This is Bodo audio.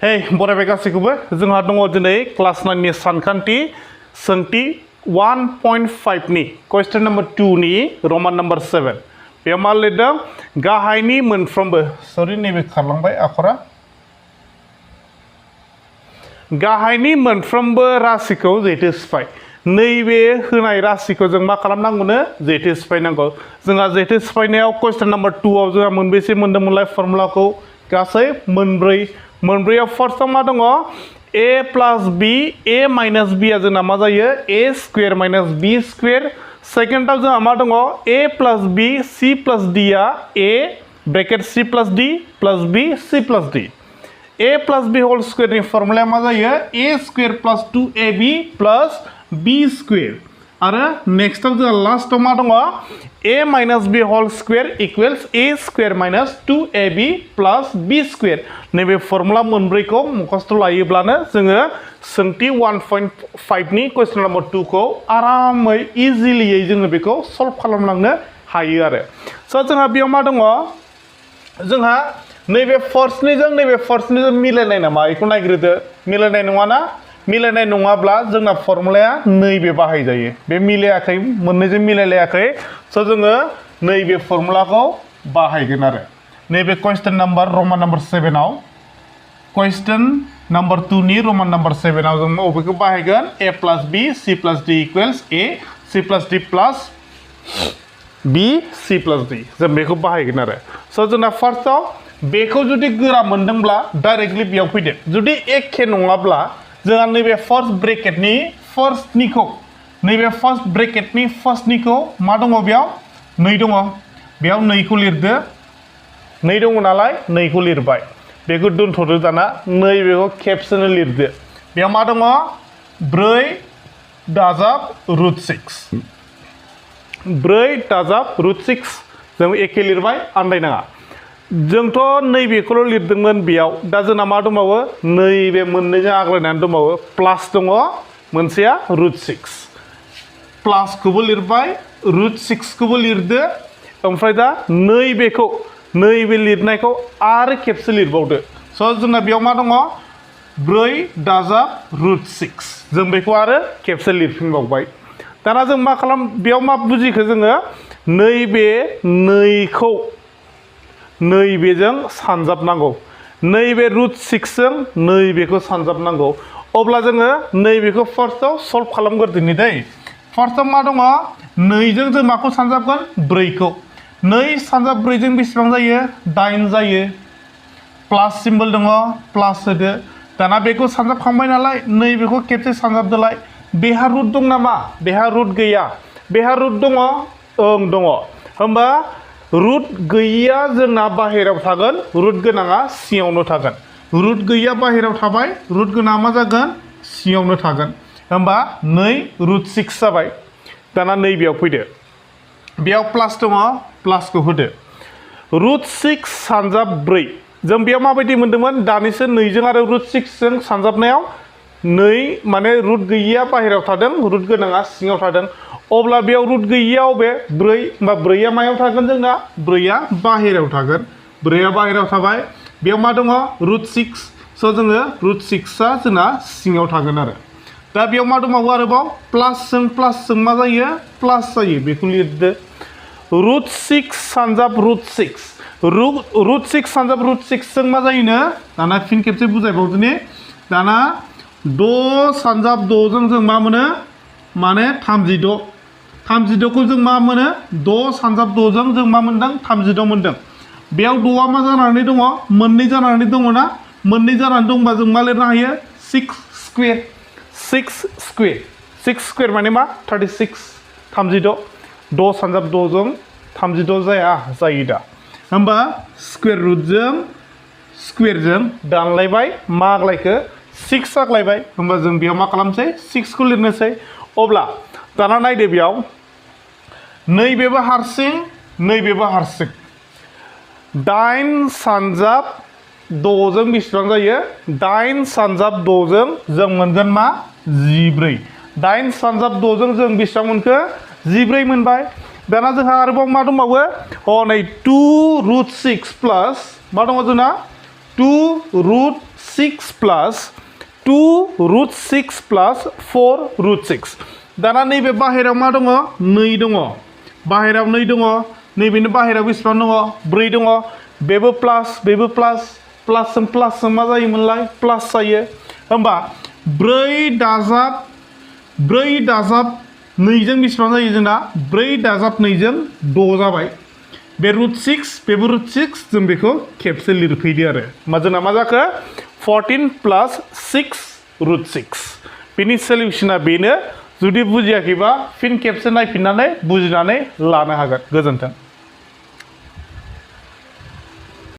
Hey, बरायबाय गासैखौबो जोंहा दङ दिनै क्लास 9 नि सानखान्थि सोंथि 1.5 नि क्वेश्चन नम्बर 2 नि रोमान नम्बर 7 बेयाव मा लिरदों गाहायनि मोनफ्रोमबो सरि नैबे खारलांबाय आखरा गाहायनि मोनफ्रोमबो राशिखौ जेथो सिफाय नैबे होनाय राशिखौ जों मा खालामनांगौनो जेथो सिफायनांगौ जोंहा जेथो सिफायनायाव क्वेश्चन नम्बर 2 आव जोंहा मोनबेसे मोनदोंमोनलाय फर्मुलाखौ गासै मोनब्रैयाव फार्स्टआव मा दङ a plus b a minus b आ जोंना मा जायो a square minus b square सेकेंडआव जोंहा मा दङ a plus b c plus d आ a bracket c plus d plus b c plus d a plus b whole square नि फर्मुला मा जायो a square plus 2ab plus b square आरो नेक्स्टआव जोंहा लास्टआव मा दङ a minus b whole square equals a square minus 2ab plus b square नैबे फर्मुला मोनब्रैखौ मुखस्थ' लायोब्लानो जोङो सोंथि 1.5 नि क्वेश्चन नम्बर 2 खौ आरामै इजिलियै जोङो बेखौ सल्भ खालामलांनो हायो आरो स' जोंहा बेयाव मा दङ जोंहा नैबे फार्स्टनिजों मिलायनाय नामा बेखौ नायग्रोदो मिलायनाय नङाना मिलायनाय नङाब्ला जोंना फर्मुलाया नैबे बाहायजायो बे मिलायाखै मोननैजों मिलायलायाखै स' जोङो नैबे फर्मुलाखौ बाहायगोन आरो नैबे क्वेश्चन नम्बर रोमान नम्बर 7 आव क्वेश्चन नम्बर 2 नि रोमान नम्बर 7 आव जों बबेखौ बाहायगोन a plus b c plus d equals a c plus d plus b c plus d जों बेखौ बाहायगोन आरो स' जोंना फार्स्टआव बेखौ जुदि गोरा मोनदोंब्ला डाइरेक्टलि बेयाव फैदो जुदि एखे नङाब्ला जोंहा नैबे फर्स्ट ब्रेकेटनि फार्स्टनिखौ नैबे फर्स्ट ब्रेकेटनि फार्स्टनिखौ मा दङ बेयाव 2 दङ बेयाव 2 खौ लिरदो 2 दङ नालाय 2 खौ लिरबाय बेखौ दोनथ'दो दाना नैबेखौ खेबसेनो लिरदो बेयाव मा दङ 4 दाजाब रुट 6 4 दाजाब रुट 6 जों एखे लिरबाय आन्दायनाङा जोंथ' नैबेखौल' लिरदोंमोन बेयाव दा जोंना मा दंबावो नैबे मोननैजों आग्लायनानै दंबावो प्लास दङ मोनसेया रुट 6 प्लासखौबो लिरबाय रुट 6 खौबो लिरदो ओमफ्राय दा नैबे लिरनायखौ आरो खेबसे लिरबावदो स' जोंना बेयाव मा दङ 4 दाजाब रुट 6 जों बेखौ आरो खेबसे लिरफिनबावबाय दाना जों मा खालाम बेयाव मा बुजिखो जोङो नैबे 2खौ नैबेजों सानजाबनांगौ नैबे रुट 6 जों नैबेखौ सानजाबनांगौ अब्ला जोङो नैबेखौ फार्स्टआव सल्भ खालामग्रोदोनि दै फार्स्टआव मा दङ 2 जों जों माखौ सानजाबगोन 4 खौ 2 सानजाब 4 जों बेसेबां जायो 8 जायो प्लास सिम्बल दङ प्लास होदो दाना बेखौ सानजाबखांबाय नालाय नैबेखौ खेबसे सानजाबदोलाय बेहा रुट दं नामा बेहा रुट गैया बेहा रुट दङ ओं दङ होमबा रुट गैयिया जोंना बाहेरायाव थागोन रुट गोनाङा सिङावनो थागोन रुट गैयिया बाहेरायाव थाबाय रुट गोनाङा मा जागोन सिङावनो थागोन होमबा 2 रुट 6 जाबाय दाना नैबेयाव फैदो बेयाव प्लास दङ प्लासखौ होदो रुट 6 सानजाब 4 जों बेयाव माबायदि मोन्दोंमोन दानिसो 2 जों आरो रुट 6 जों सानजाबनायाव 2 माने रुट गैयिया बाहेरायाव थादों रुट गोनाङा सिङाव थादों अब्ला बेयाव रुट गैयियाव बे 4 होमबा 4आ मायाव थागोन जोंना 4आ बाहेरायाव थागोन 4आ बाहेरायाव थाबाय बेयाव मा दङ रुट 6 स' जोङो रुट 6आ जोंना सिङाव थागोन आरो दा बेयाव मा दंबावो आरोबाव प्लासजों मा जायो प्लास जायो बेखौ लिरदो रुट 6 सानजाब रुट 6 रुट 6 सानजाब रुट 6 जों मा जायोनो दाना फिन खेबसे बुजायबावदोनि दाना 6 सानजाब 6 जों जों मा मोनो माने 36 खौ जों मा मोनो 6 सानजाब 6 जों जों मा मोनदों 36 मोनदों बेयाव 6आ मा जानानै दङ मोननै जानानै दङना मोननै जानानै दंबा जों मा लिरनो हायो 6 स्क्वायर माने मा 36 6 सानजाब 6 जों 36 जायो दा होमबा स्क्वायर रुटजों स्क्वायरजों दानलायबाय मा आग्लायखो 6 आग्लायबाय होमबा जों बेयाव मा खालामसै 6 खौ लिरनोसै अब्ला दाना नायदो बेयाव नैबेबो हारसिं 8 सानजाब 6 जों बेसेबां जायो 8 सानजाब 6 जों जों मोनगोन मा 14 8 सानजाब 6 जों जों बेसेबां मोनखो 14 मोनबाय दाना जोंहा आरोबाव मा दंबावो नै 2 रुट 6 प्लास मा दङ जोंना 2 रुट 6 प्लास 2 रुट 6 प्लास 4 रुट 6 दाना नैबे बाहेरायाव मा दङ 2 दङ बाहेरायाव 2 दङ नैबेनि बाहेरायाव बेसेबां दङ 4 दङ बेबो प्लास प्लासजों प्लासजों मा जायोमोनलाय प्लास जायो होमबा 4 दाजाब 2 जों बेसेबां जायो जोंना 4 दाजाब 2 जों 6 जाबाय बे रुट 6 बेबो रुट 6 जों बेखौ खेबसे लिरफैदो आरो मा जोंना मा जाखो 14 प्लास 6 रुट 6 बेनि सल्युशना बेनो जुदि बुजियाखैबा फिन खेबसे नायफिननानै बुजिनानै लानो हागोन गोजोन्थों